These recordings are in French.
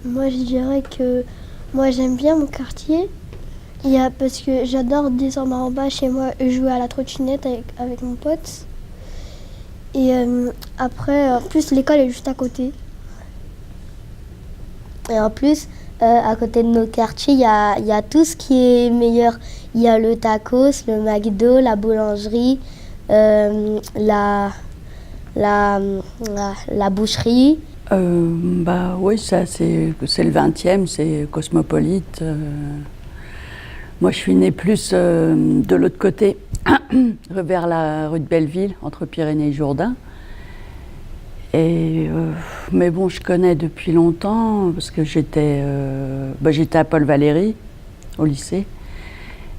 Moi je dirais que moi j'aime bien mon quartier. Parce que j'adore descendre en bas chez moi et jouer à la trottinette avec mon pote. Et après, en plus l'école est juste à côté. Et en plus, à côté de nos quartiers, il y a tout ce qui est meilleur. Il y a le tacos, le McDo, la boulangerie, la boucherie. Oui, ça c'est le 20e, c'est cosmopolite. Moi, je suis née plus de l'autre côté, vers la rue de Belleville, entre Pyrénées et Jourdain. Mais bon, je connais depuis longtemps, parce que j'étais à Paul Valéry, au lycée.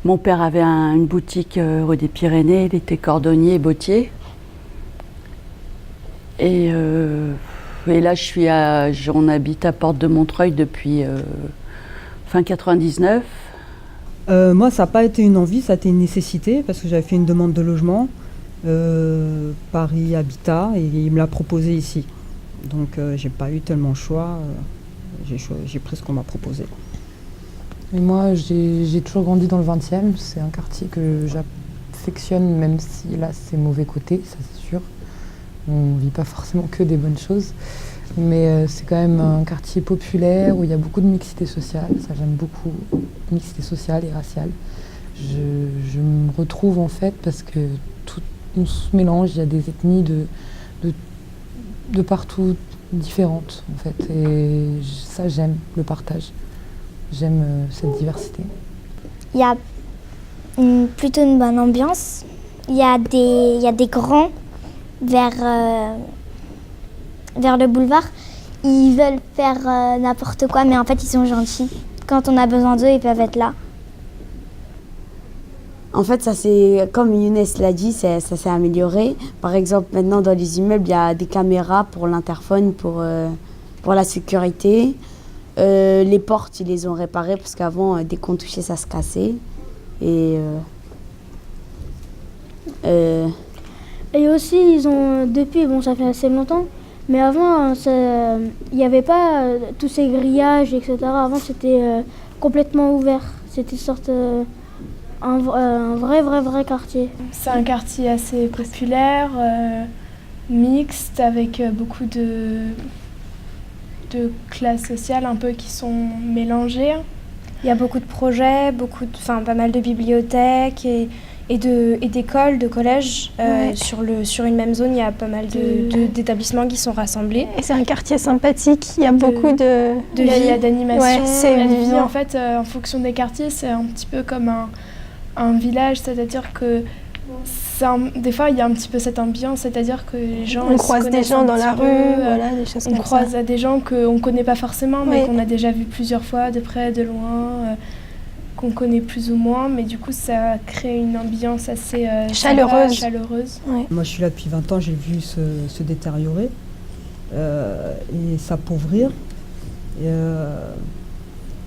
Mon père avait une boutique rue des Pyrénées, il était cordonnier et bottier. Et là, on habite à Porte de Montreuil depuis fin 99. Moi, ça n'a pas été une envie, ça a été une nécessité, parce que j'avais fait une demande de logement, Paris Habitat, et il me l'a proposé ici. Donc, j'ai pas eu tellement le choix, j'ai pris ce qu'on m'a proposé. Et moi, j'ai toujours grandi dans le 20e, c'est un quartier que j'affectionne, même si là, c'est mauvais côté, ça c'est sûr. On ne vit pas forcément que des bonnes choses. Mais c'est quand même un quartier populaire où il y a beaucoup de mixité sociale, ça j'aime beaucoup, mixité sociale et raciale. Je me retrouve en fait parce que on se mélange, il y a des ethnies de partout différentes en fait. Et ça j'aime, le partage, j'aime cette diversité. Il y a plutôt une bonne ambiance, il y a des grands vers le boulevard, ils veulent faire n'importe quoi, mais en fait ils sont gentils. Quand on a besoin d'eux, ils peuvent être là. En fait, ça c'est, comme Younes l'a dit, ça s'est amélioré. Par exemple, maintenant dans les immeubles, il y a des caméras pour l'interphone, pour la sécurité. Les portes, ils les ont réparées parce qu'avant, dès qu'on touchait, ça se cassait. Et aussi, ils ont, depuis, bon ça fait assez longtemps, mais avant, il n'y avait pas tous ces grillages, etc. Avant, c'était complètement ouvert. C'était un vrai quartier. C'est un quartier assez populaire, mixte, avec beaucoup de classes sociales un peu qui sont mélangées. Il y a beaucoup de projets, pas mal de bibliothèques et d'écoles, de collèges. Ouais. Sur une même zone, il y a pas mal d'établissements qui sont rassemblés. Et c'est un quartier sympathique, il y a beaucoup de vie. Il y a d'animation, ouais, la vie en fait, en fonction des quartiers, c'est un petit peu comme un village, c'est-à-dire que des fois il y a un petit peu cette ambiance, c'est-à-dire que les gens on croise des gens dans la rue, voilà, des choses comme ça. On croise des gens qu'on ne connaît pas forcément, mais qu'on a déjà vu plusieurs fois, de près, de loin. Qu'on connaît plus ou moins, mais du coup ça crée une ambiance assez chaleureuse. Ouais. Moi je suis là depuis 20 ans, j'ai vu se détériorer et s'appauvrir et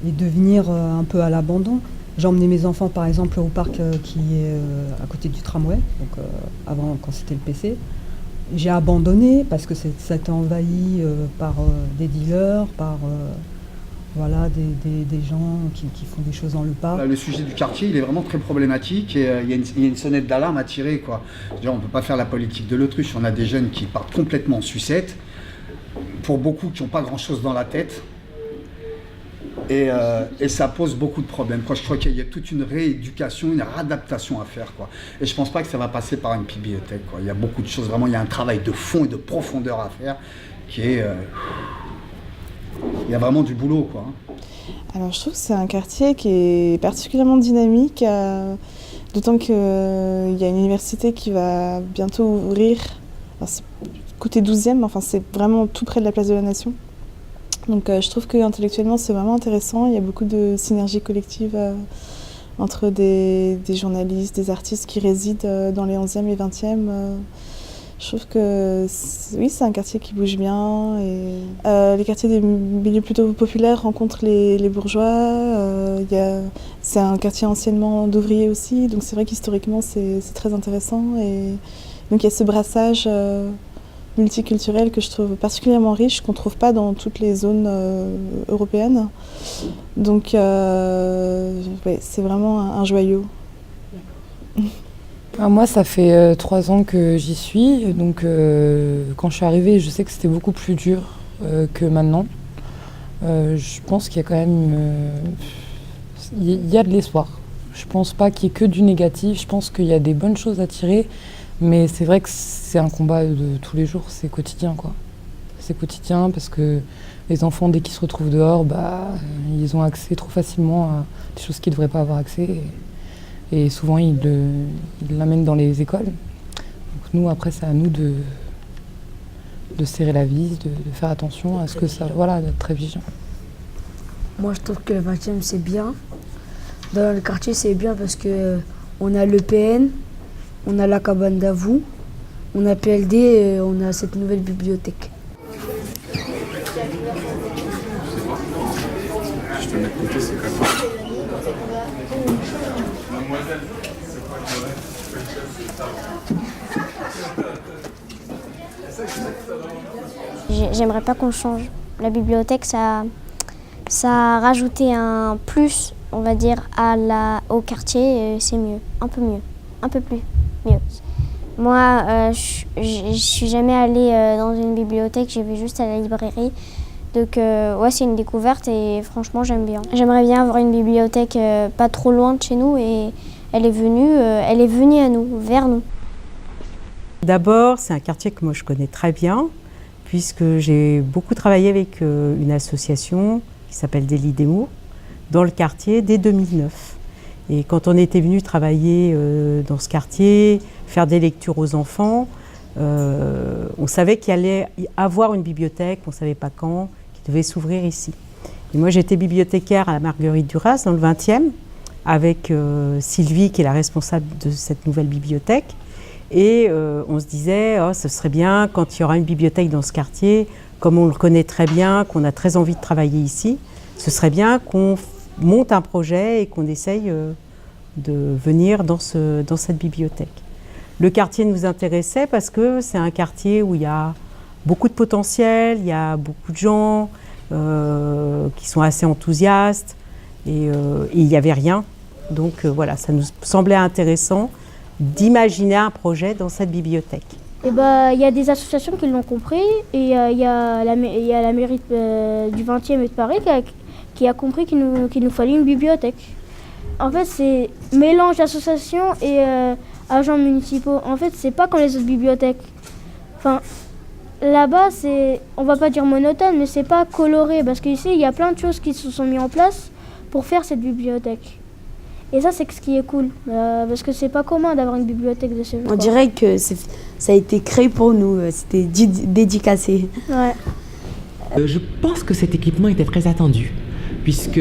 devenir un peu à l'abandon. J'ai emmené mes enfants par exemple au parc qui est à côté du tramway, donc avant quand c'était le PC. J'ai abandonné parce que ça a été envahi par des dealers, par des gens qui font des choses dans le parc. Le sujet du quartier, il est vraiment très problématique et il y a une sonnette d'alarme à tirer, quoi. On ne peut pas faire la politique de l'autruche. On a des jeunes qui partent complètement en sucette, pour beaucoup qui n'ont pas grand-chose dans la tête. Et ça pose beaucoup de problèmes. Je crois qu'il y a toute une rééducation, une réadaptation à faire, quoi. Et je ne pense pas que ça va passer par une bibliothèque, quoi. Il y a beaucoup de choses, vraiment, il y a un travail de fond et de profondeur à faire qui est... il y a vraiment du boulot, quoi. Alors je trouve que c'est un quartier qui est particulièrement dynamique, d'autant qu'il y a une université qui va bientôt ouvrir. Alors, c'est côté 12e, enfin c'est vraiment tout près de la place de la Nation. Donc je trouve qu'intellectuellement c'est vraiment intéressant, il y a beaucoup de synergie collective entre des journalistes, des artistes qui résident dans les 11e et 20e. Je trouve que oui, c'est un quartier qui bouge bien. Et, les quartiers des milieux plutôt populaires rencontrent les bourgeois. C'est un quartier anciennement d'ouvriers aussi, donc c'est vrai qu'historiquement c'est très intéressant. Et donc il y a ce brassage multiculturel que je trouve particulièrement riche, qu'on ne trouve pas dans toutes les zones européennes. Donc ouais, c'est vraiment un joyau. Moi, ça fait 3 ans que j'y suis, donc quand je suis arrivée, je sais que c'était beaucoup plus dur que maintenant. Je pense qu'il y a quand même il y a de l'espoir. Je pense pas qu'il y ait que du négatif, je pense qu'il y a des bonnes choses à tirer, mais c'est vrai que c'est un combat de tous les jours, c'est quotidien, quoi. C'est quotidien parce que les enfants, dès qu'ils se retrouvent dehors, ils ont accès trop facilement à des choses qu'ils ne devraient pas avoir accès. Et souvent, ils l'amènent dans les écoles. Donc nous, après, c'est à nous de serrer la vis, de faire attention à ce que ça... Voilà, d'être très vigilant. Moi, je trouve que le 20e, c'est bien. Dans le quartier, c'est bien parce qu'on a l'EPN, on a la cabane d'Avou, on a PLD et on a cette nouvelle bibliothèque. Je te mets de côté, c'est comme ça. J'aimerais pas qu'on change. La bibliothèque, ça a rajouté un plus, on va dire, au quartier, c'est mieux, un peu mieux, un peu plus mieux. Moi, je suis jamais allée dans une bibliothèque, j'y vais juste à la librairie. Donc ouais, c'est une découverte et franchement, j'aime bien. J'aimerais bien avoir une bibliothèque pas trop loin de chez nous et elle est venue à nous, vers nous. D'abord, c'est un quartier que moi je connais très bien, puisque j'ai beaucoup travaillé avec une association qui s'appelle Délit d'Humour dans le quartier dès 2009. Et quand on était venu travailler dans ce quartier, faire des lectures aux enfants, on savait qu'il allait y avoir une bibliothèque, on ne savait pas quand, qui devait s'ouvrir ici. Et moi j'étais bibliothécaire à la Marguerite Duras dans le 20e, avec Sylvie qui est la responsable de cette nouvelle bibliothèque. Et on se disait, oh, ce serait bien quand il y aura une bibliothèque dans ce quartier, comme on le connaît très bien, qu'on a très envie de travailler ici, ce serait bien qu'on monte un projet et qu'on essaye de venir dans cette bibliothèque. Le quartier nous intéressait parce que c'est un quartier où il y a beaucoup de potentiel, il y a beaucoup de gens qui sont assez enthousiastes et il n'y avait rien. Donc voilà, ça nous semblait intéressant d'imaginer un projet dans cette bibliothèque. Il y a des associations qui l'ont compris et il y a la mairie du 20e et de Paris qui a compris qu'il nous fallait une bibliothèque. En fait, c'est mélange d'associations et agents municipaux. En fait, c'est pas comme les autres bibliothèques. Enfin, là-bas, on va pas dire monotone, mais c'est pas coloré parce qu'ici, il y a plein de choses qui se sont mises en place pour faire cette bibliothèque. Et ça, c'est ce qui est cool, parce que c'est pas commun d'avoir une bibliothèque de ce genre. On dirait que ça a été créé pour nous, c'était dédicacé. Ouais. Je pense que cet équipement était très attendu, puisque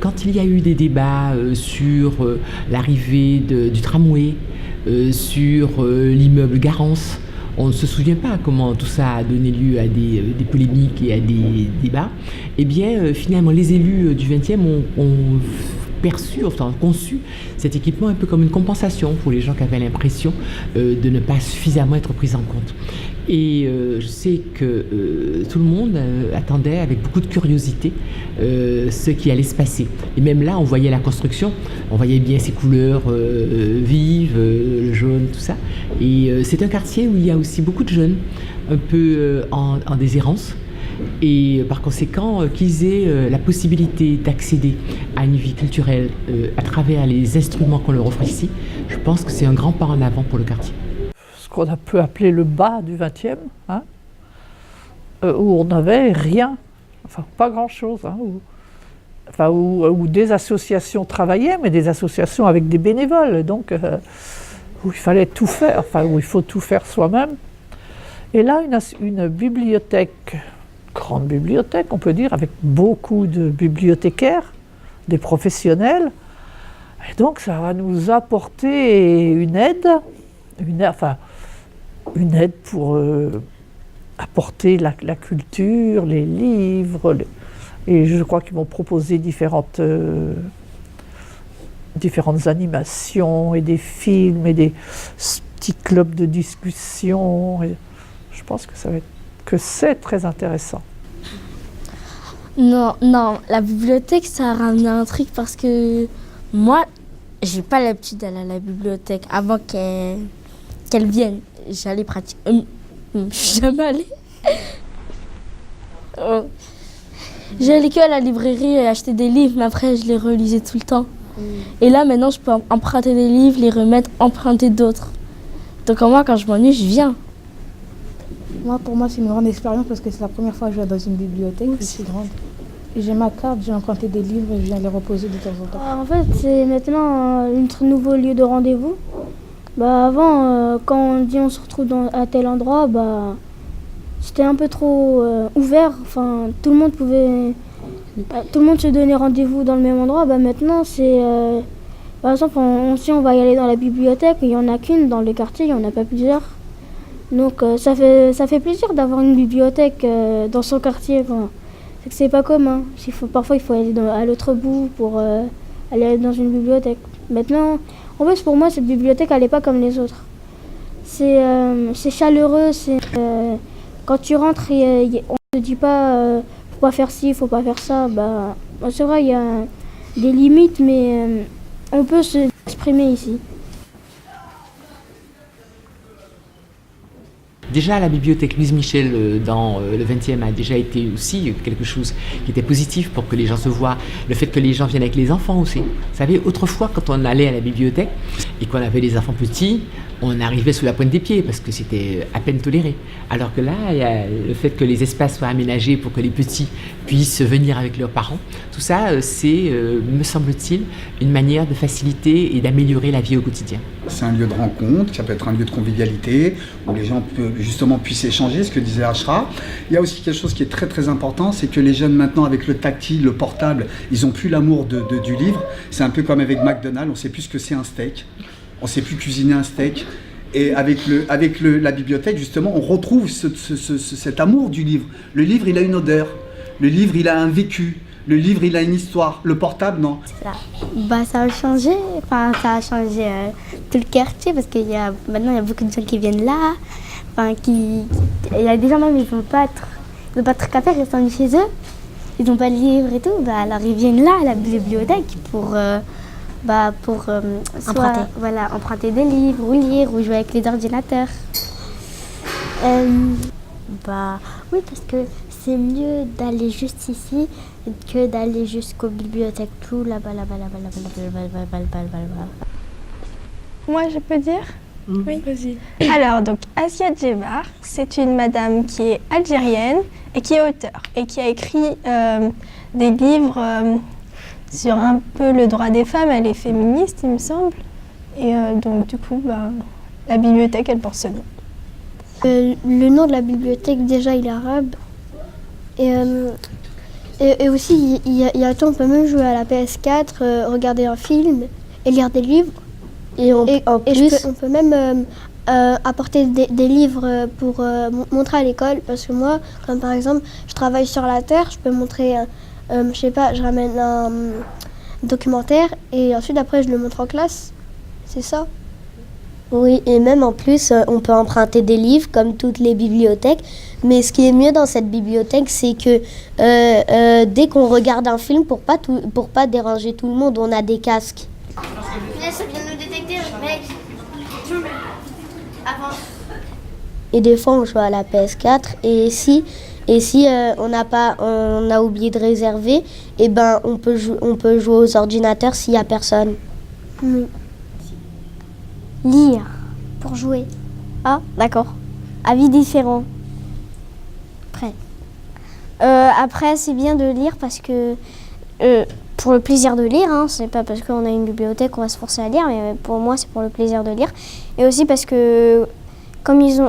quand il y a eu des débats sur l'arrivée du tramway, sur l'immeuble Garance, on ne se souvient pas comment tout ça a donné lieu à des polémiques et à des débats. Eh bien, finalement, les élus du 20e ont conçu cet équipement un peu comme une compensation pour les gens qui avaient l'impression de ne pas suffisamment être pris en compte. Et je sais que tout le monde attendait avec beaucoup de curiosité ce qui allait se passer. Et même là, on voyait la construction, on voyait bien ces couleurs vives, le jaune, tout ça. Et c'est un quartier où il y a aussi beaucoup de jeunes, un peu en déshérence. Et par conséquent, qu'ils aient la possibilité d'accéder à une vie culturelle à travers les instruments qu'on leur offre ici, je pense que c'est un grand pas en avant pour le quartier. Ce qu'on a pu appeler le bas du 20e, hein, où on n'avait rien, enfin pas grand-chose, hein, où des associations travaillaient, mais des associations avec des bénévoles, donc où il fallait tout faire, enfin où il faut tout faire soi-même. Et là, une bibliothèque, grande bibliothèque, on peut dire, avec beaucoup de bibliothécaires, des professionnels. Et donc, ça va nous apporter une aide, enfin, une aide pour apporter la culture, les livres, et je crois qu'ils m'ont proposé différentes animations et des films et des petits clubs de discussion. Et je pense que c'est très intéressant. Non, la bibliothèque, ça a ramené un truc parce que moi, j'ai pas l'habitude d'aller à la bibliothèque avant qu'elle vienne. J'allais pratiquer. Je suis jamais allée. J'allais que à la librairie et acheter des livres, mais après, je les relisais tout le temps. Et là, maintenant, je peux emprunter des livres, les remettre, emprunter d'autres. Donc, moi, quand je m'ennuie, je viens. Pour moi, c'est une grande expérience parce que c'est la première fois que je vais dans une bibliothèque aussi grande. Et j'ai ma carte, j'ai emprunté des livres et je viens les reposer de temps en temps. En fait, c'est maintenant notre nouveau lieu de rendez-vous. Avant, quand on dit on se retrouve à tel endroit, c'était un peu trop ouvert. Enfin, tout le monde se donnait rendez-vous dans le même endroit. Maintenant, c'est par exemple, si on va y aller dans la bibliothèque, il n'y en a qu'une dans le quartier, il n'y en a pas plusieurs. Donc ça fait plaisir d'avoir une bibliothèque dans son quartier. C'est que c'est pas commun. Parfois, il faut aller à l'autre bout pour aller dans une bibliothèque. Maintenant, en fait, pour moi, cette bibliothèque, elle n'est pas comme les autres. C'est chaleureux. Quand tu rentres, on ne te dit pas faut pas faire ci, faut pas faire ça. C'est vrai, il y a des limites, mais on peut s'exprimer ici. Déjà, la bibliothèque Louise Michel dans le 20e a déjà été aussi quelque chose qui était positif pour que les gens se voient. Le fait que les gens viennent avec les enfants aussi. Vous savez, autrefois, quand on allait à la bibliothèque et qu'on avait des enfants petits, on arrivait sous la pointe des pieds parce que c'était à peine toléré. Alors que là, il y a le fait que les espaces soient aménagés pour que les petits puissent venir avec leurs parents. Tout ça, c'est, me semble-t-il, une manière de faciliter et d'améliorer la vie au quotidien. C'est un lieu de rencontre, ça peut être un lieu de convivialité, où les gens puissent échanger, ce que disait Ashra. Il y a aussi quelque chose qui est très très important, c'est que les jeunes maintenant, avec le tactile, le portable, ils n'ont plus l'amour du livre. C'est un peu comme avec McDonald's, on ne sait plus ce que c'est un steak. On ne sait plus cuisiner un steak. Et avec la bibliothèque, justement, on retrouve cet amour du livre. Le livre, il a une odeur. Le livre, il a un vécu. Le livre, il a une histoire. Le portable, non. Ça a changé. Ça a changé tout le quartier parce que maintenant, il y a beaucoup de gens qui viennent là. Il y a des gens même, ils n'ont pas de truc à faire, ils sont chez eux. Ils n'ont pas de livre et tout. Alors, ils viennent là, à la bibliothèque, pour emprunter des livres ou lire ou jouer avec les ordinateurs. Oui, parce que c'est mieux d'aller juste ici que d'aller jusqu'aux bibliothèques tout là-bas. Moi, je peux dire ? Oui, vas-y. Alors, donc, Asia Djebar, c'est une madame qui est algérienne et qui est auteure et qui a écrit des livres sur un peu le droit des femmes. Elle est féministe, il me semble. Et donc, du coup, la bibliothèque, elle porte ce nom. Le nom de la bibliothèque, déjà, il est arabe. Et aussi, on peut même jouer à la PS4, regarder un film et lire des livres. On peut même apporter des livres pour montrer à l'école. Parce que moi, comme par exemple, je travaille sur la Terre, je peux montrer, je ramène un documentaire et ensuite après je le montre en classe. C'est ça. Oui, et même en plus, on peut emprunter des livres comme toutes les bibliothèques. Mais ce qui est mieux dans cette bibliothèque, c'est que dès qu'on regarde un film, pour pas déranger tout le monde, on a des casques. Ça vient de nous détecter, mec. Avance. Et des fois, on joue à la PS4. Et si on a oublié de réserver, on peut jouer aux ordinateurs s'il y a personne. Lire pour jouer. Ah, d'accord. Avis différent. Après, c'est bien de lire parce que pour le plaisir de lire, c'est pas parce qu'on a une bibliothèque qu'on va se forcer à lire, mais pour moi, c'est pour le plaisir de lire. Et aussi parce que, comme ils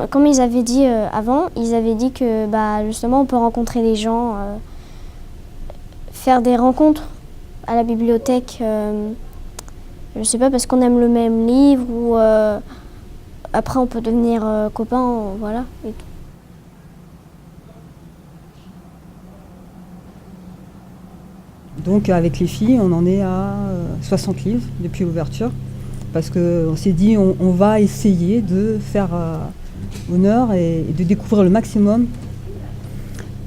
avaient dit avant, ils avaient dit que justement, on peut rencontrer des gens, faire des rencontres à la bibliothèque. Je sais pas, parce qu'on aime le même livre après on peut devenir copains, voilà. Et tout. Donc avec les filles, on en est à 60 livres depuis l'ouverture, parce qu'on s'est dit on va essayer de faire honneur et de découvrir le maximum.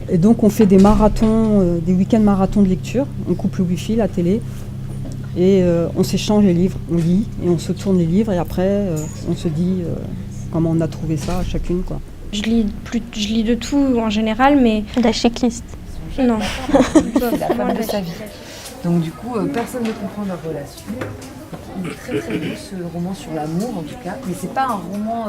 Et donc on fait des marathons, des week-ends marathons de lecture, on coupe le wifi, la télé, et on s'échange les livres, on lit et on se tourne les livres et après on se dit comment on a trouvé ça chacune, quoi. Je lis de tout en général, mais... La checklist. Non. La femme de sa vie. Donc du coup, personne ne comprend leur relation. Il est très très beau ce roman sur l'amour en tout cas, mais c'est pas un roman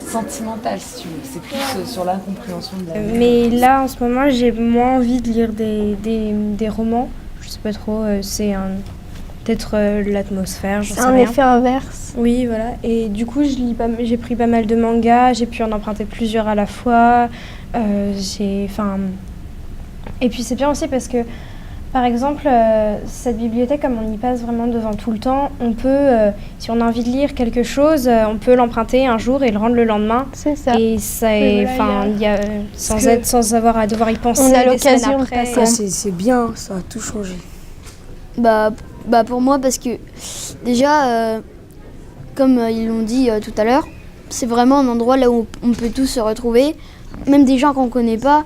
sentimental si tu veux, c'est plus sur l'incompréhension de l'amour. Mais là en ce moment j'ai moins envie de lire des romans, je sais pas trop, c'est peut-être l'atmosphère, j'en sais rien. Un effet inverse. Oui voilà, et du coup j'ai pris pas mal de mangas, j'ai pu en emprunter plusieurs à la fois, et puis c'est bien aussi parce que par exemple, cette bibliothèque, comme on y passe vraiment devant tout le temps, on peut, si on a envie de lire quelque chose, on peut l'emprunter un jour et le rendre le lendemain. C'est ça. Et ça Oui, sans avoir à devoir y penser. On a des semaines l'occasion de après. passer. C'est bien, ça a tout changé. Bah pour moi, parce que déjà, comme ils l'ont dit tout à l'heure, c'est vraiment un endroit là où on peut tous se retrouver. Même des gens qu'on ne connaît pas,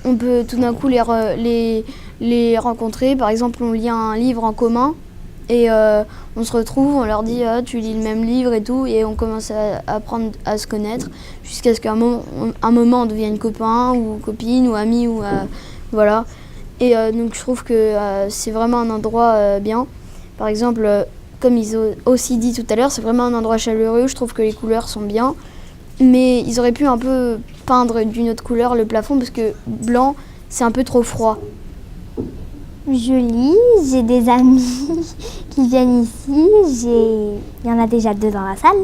on peut tout d'un coup les rencontrer. Par exemple, on lit un livre en commun et on se retrouve, on leur dit tu lis le même livre et tout, et on commence à apprendre à se connaître jusqu'à ce qu'à un moment on devienne copain ou copine ou ami ou voilà. Et donc je trouve que c'est vraiment un endroit bien. Par exemple, comme ils ont aussi dit tout à l'heure, c'est vraiment un endroit chaleureux. Je trouve que les couleurs sont bien, mais ils auraient pu un peu peindre d'une autre couleur le plafond parce que blanc c'est un peu trop froid. Je lis, j'ai des amis qui viennent ici, il y en a déjà 2 dans la salle.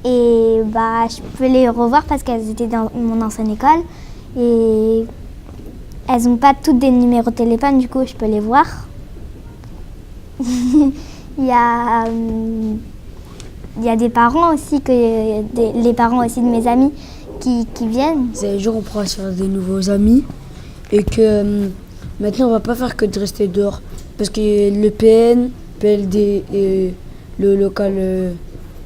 Et je peux les revoir parce qu'elles étaient dans mon ancienne école. Et elles n'ont pas toutes des numéros de téléphone, du coup je peux les voir. Il y a des parents aussi, les parents aussi de mes amis qui viennent. C'est un jour on pourra se faire des nouveaux amis et que maintenant on va pas faire que de rester dehors parce que le PN, PLD et le local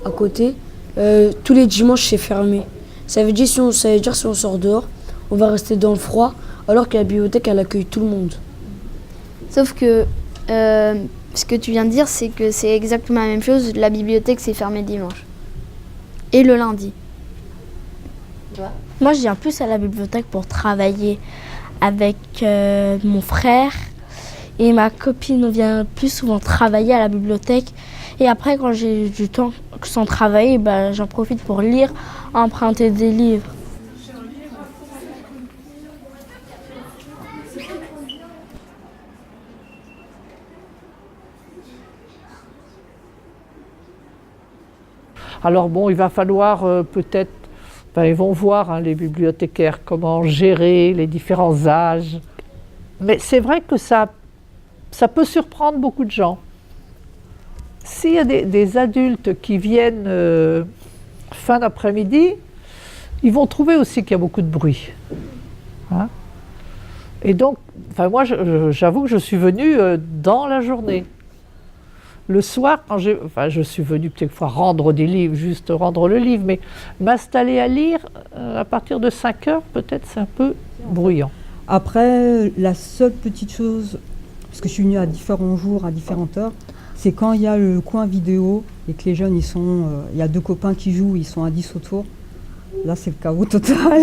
à côté, tous les dimanches c'est fermé. Ça veut dire si on sort dehors, on va rester dans le froid alors que la bibliothèque elle accueille tout le monde. Sauf que ce que tu viens de dire, c'est que c'est exactement la même chose. La bibliothèque c'est fermé dimanche et le lundi. Moi je viens plus à la bibliothèque pour travailler avec mon frère et ma copine. On vient plus souvent travailler à la bibliothèque et après quand j'ai du temps sans travailler, j'en profite pour lire, emprunter des livres. Alors bon, il va falloir peut-être, ils vont voir les bibliothécaires comment gérer les différents âges. Mais c'est vrai que ça peut surprendre beaucoup de gens. S'il y a des adultes qui viennent fin d'après-midi, ils vont trouver aussi qu'il y a beaucoup de bruit. Hein? Et donc, moi j'avoue que je suis venue dans la journée. Le soir, quand je suis venue quelquefois rendre des livres, juste rendre le livre, mais m'installer à lire à partir de 5 heures, peut-être c'est un peu bruyant. Après, la seule petite chose, parce que je suis venue à différents jours, à différentes heures, c'est quand il y a le coin vidéo et que les jeunes, il y a 2 copains qui jouent, ils sont à 10 autour. Là, c'est le chaos total.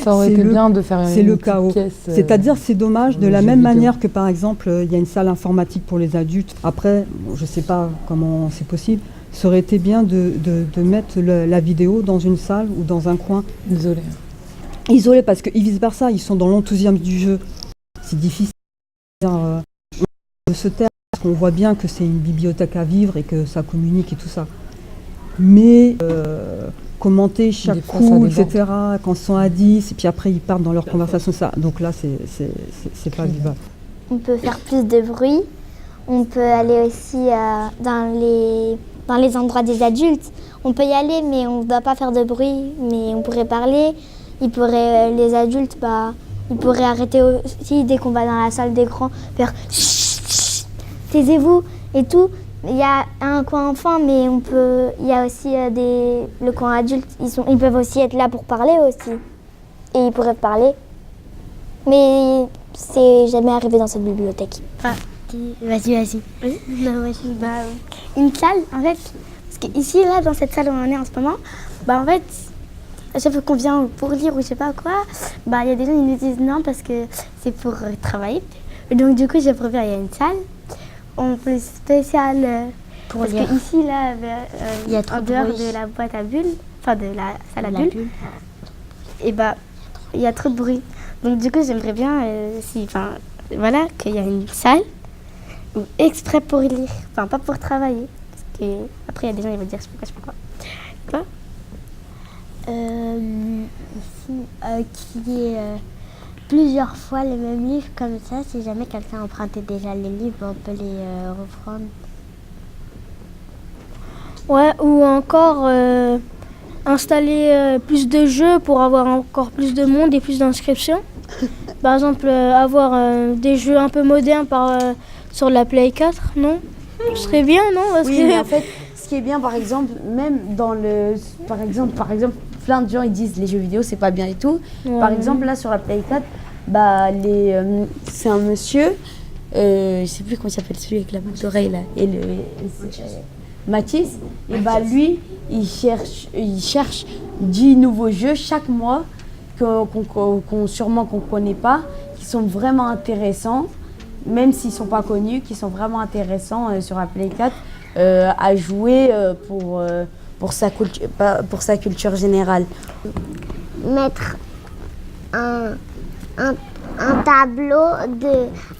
Ça aurait été bien de faire une petite pièce. C'est-à-dire, c'est dommage, de la même manière que, par exemple, il y a une salle informatique pour les adultes. Après, je ne sais pas comment c'est possible, ça aurait été bien de mettre la vidéo dans une salle ou dans un coin. Isolé, parce que vice-versa, ils sont dans l'enthousiasme du jeu. C'est difficile de se taire, parce qu'on voit bien que c'est une bibliothèque à vivre et que ça communique et tout ça. Mais commenter chaque coup, etc., quand ils sont à 10, et puis après ils partent dans leur conversation, ça. Donc là, c'est pas vivable. On peut faire plus de bruit. On peut aller aussi dans dans les endroits des adultes. On peut y aller, mais on ne doit pas faire de bruit, mais on pourrait parler. Les adultes, ils pourraient arrêter aussi dès qu'on va dans la salle d'écran, faire chut, chut, taisez-vous et tout. Il y a un coin enfant, mais il y a aussi le coin adulte. Ils peuvent aussi être là pour parler aussi. Et ils pourraient parler. Mais c'est jamais arrivé dans cette bibliothèque. Vas-y. Oui. Non, une salle, en fait. Parce qu'ici, là, dans cette salle où on est en ce moment, en fait, à chaque fois qu'on vient pour lire ou je sais pas quoi, il y a des gens qui nous disent non parce que c'est pour travailler. Et donc, du coup, je préfère, il y a une salle. On peut spécial pour lire. Parce qu'ici, là, il y a en dehors de la boîte à bulles, enfin de la salle à bulles, et il y a trop de bruit. Donc du coup, j'aimerais bien qu'il y a une salle exprès pour lire, pas pour travailler. Parce que après, il y a des gens qui vont dire je sais pas quoi. Ici, qui est plusieurs fois les mêmes livres comme ça. Si jamais quelqu'un empruntait déjà les livres, on peut les reprendre. Ouais, ou encore installer plus de jeux pour avoir encore plus de monde et plus d'inscriptions. Par exemple, avoir des jeux un peu modernes sur la Play 4, non? Ce serait bien, non? Mais en fait, ce qui est bien, par exemple, même dans le... Par exemple, plein de gens, ils disent les jeux vidéo, c'est pas bien et tout. Ouais. Par exemple, là, sur la Play 4, c'est un monsieur, je sais plus comment il s'appelle, celui avec la boucle d'oreille, là, Mathis, et lui, il cherche 10 nouveaux jeux chaque mois qu'on connaît pas, qui sont vraiment intéressants, même s'ils sont pas connus, qui sont vraiment intéressants sur la Play 4 à jouer pour sa culture générale. Mettre un tableau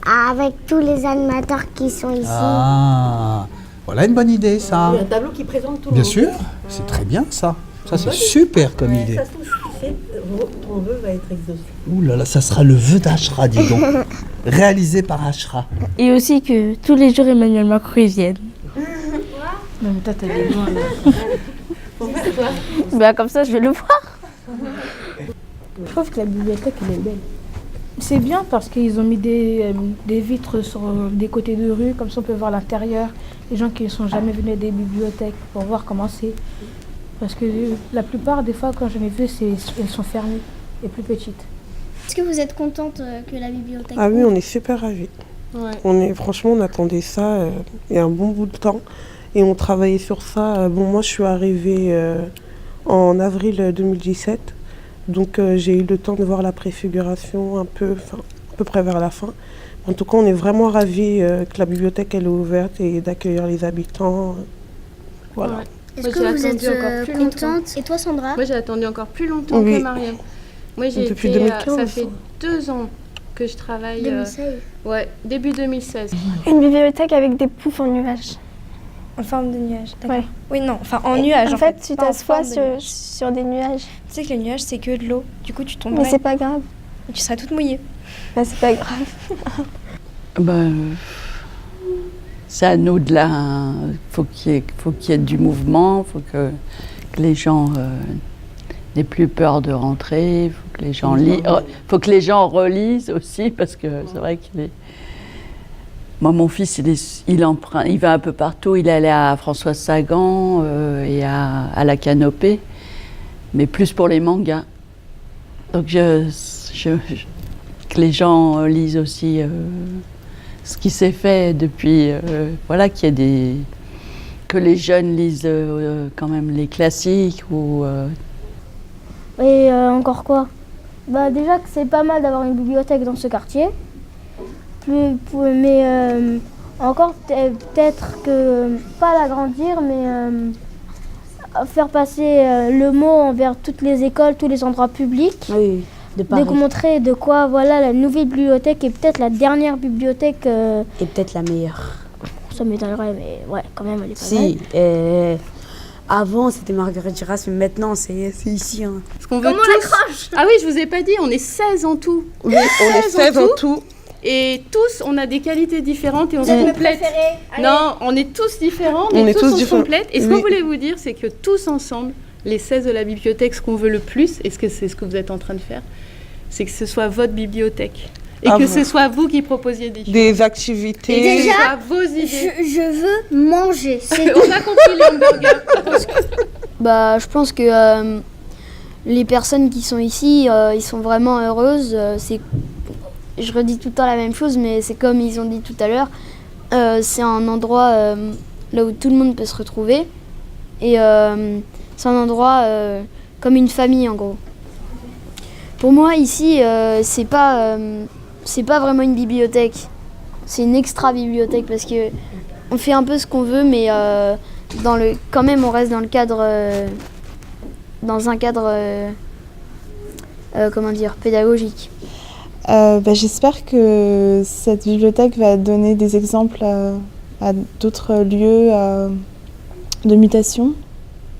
avec tous les animateurs qui sont ici. Ah, voilà une bonne idée, ça. Un tableau qui présente tout le monde. Bien sûr, c'est très bien ça. Ça, c'est super comme idée. Ça se trouve, ton vœu va être exaucé. Ouh là là, ça sera le vœu d'Ashra, dis donc. Réalisé par Ashra. Et aussi que tous les jours, Emmanuel Macron vienne. Non, mais toi, t'as des loin, là. Comme ça, je vais le voir. Je trouve que la bibliothèque, elle est belle. C'est bien parce qu'ils ont mis des vitres sur des côtés de rue, comme ça on peut voir l'intérieur. Les gens qui ne sont jamais venus des bibliothèques pour voir comment c'est. Parce que la plupart des fois, quand j'en ai vu, elles sont fermées et plus petites. Est-ce que vous êtes contente que la bibliothèque... Ah oui, on est super ravis. Ouais. Franchement, on attendait ça il y a un bon bout de temps. Et on travaillait sur ça. Moi, je suis arrivée en avril 2017. Donc, j'ai eu le temps de voir la préfiguration à peu près vers la fin. En tout cas, on est vraiment ravis que la bibliothèque elle est ouverte et d'accueillir les habitants. Voilà. Ouais. Est-ce que vous êtes contente? Et toi, Sandra? Moi, j'ai attendu encore plus longtemps que Mariam. Moi, depuis 2015. Ça fait 2 ans que je travaille. 2016 Ouais, début 2016. Une bibliothèque avec des poufs en nuage. En forme de nuage, d'accord. Ouais. Oui, non, enfin en nuage. En fait, tu t'assois sur des nuages. Tu sais que les nuages, c'est que de l'eau. Du coup, tu tombes. Mais c'est pas grave. Et tu seras toute mouillée. Bah, c'est pas grave. C'est à nous de là. Faut qu'il y ait du mouvement, faut que les gens n'aient plus peur de rentrer, faut que les gens faut que les gens relisent aussi, parce que c'est vrai qu'il est... Moi, mon fils, il va un peu partout. Il est allé à Françoise Sagan et à la Canopée, mais plus pour les mangas. Donc, que les gens lisent aussi ce qui s'est fait depuis... que les jeunes lisent quand même les classiques ou... Et encore quoi? Déjà que c'est pas mal d'avoir une bibliothèque dans ce quartier. Mais encore peut-être que, pas l'agrandir, mais faire passer le mot envers toutes les écoles, tous les endroits publics. Oui, de Paris. De montrer de quoi la nouvelle bibliothèque est peut-être la dernière bibliothèque. Et peut-être la meilleure. Ça m'étonnerait, mais ouais, quand même, elle est pas mal. Avant, c'était Marguerite Duras, mais maintenant, c'est ici. Parce qu'on veut tous... l'accroche? Ah oui, je vous ai pas dit, on est 16 en tout. Oui, on est 16 en tout. Et tous, on a des qualités différentes et on se complète. Non, on est tous différents, mais tous on se complète. Et ce que je voulais vous dire, c'est que tous ensemble, les 16 de la bibliothèque, ce qu'on veut le plus, et c'est ce que vous êtes en train de faire, c'est que ce soit votre bibliothèque. Et que ce soit vous qui proposiez des activités. Et déjà, vos idées. Je veux manger. On a compris les hamburgers. Je pense que les personnes qui sont ici, ils sont vraiment heureuses. Je redis tout le temps la même chose, mais c'est comme ils ont dit tout à l'heure. C'est un endroit là où tout le monde peut se retrouver. Et c'est un endroit comme une famille, en gros. Pour moi, ici, c'est pas vraiment une bibliothèque. C'est une extra-bibliothèque parce que on fait un peu ce qu'on veut, mais quand même, on reste dans le cadre... dans un cadre pédagogique. J'espère que cette bibliothèque va donner des exemples à d'autres lieux de mutation.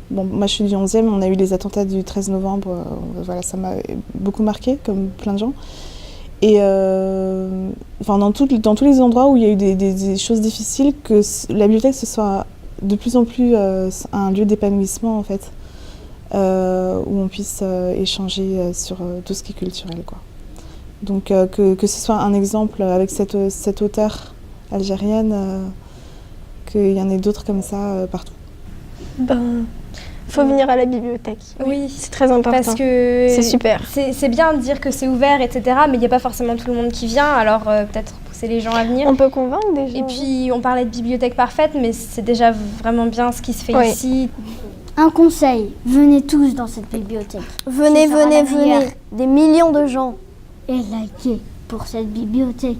Bon, moi je suis du 11e, on a eu les attentats du 13 novembre, voilà, ça m'a beaucoup marqué, comme plein de gens. Et dans tous les endroits où il y a eu des choses difficiles, que la bibliothèque ce soit de plus en plus un lieu d'épanouissement en fait, où on puisse échanger sur tout ce qui est culturel, quoi. Donc que ce soit un exemple avec cette auteure algérienne, qu'il y en ait d'autres comme ça partout. Faut venir à la bibliothèque. Oui, c'est très important. Parce que c'est super. C'est bien de dire que c'est ouvert, etc. Mais il n'y a pas forcément tout le monde qui vient. Alors peut-être pousser les gens à venir. On peut convaincre des gens. Et puis on parlait de bibliothèque parfaite, mais c'est déjà vraiment bien ce qui se fait ici. Un conseil, venez tous dans cette bibliothèque. Venez. Des millions de gens. Et likez pour cette bibliothèque.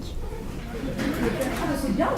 C'est bien.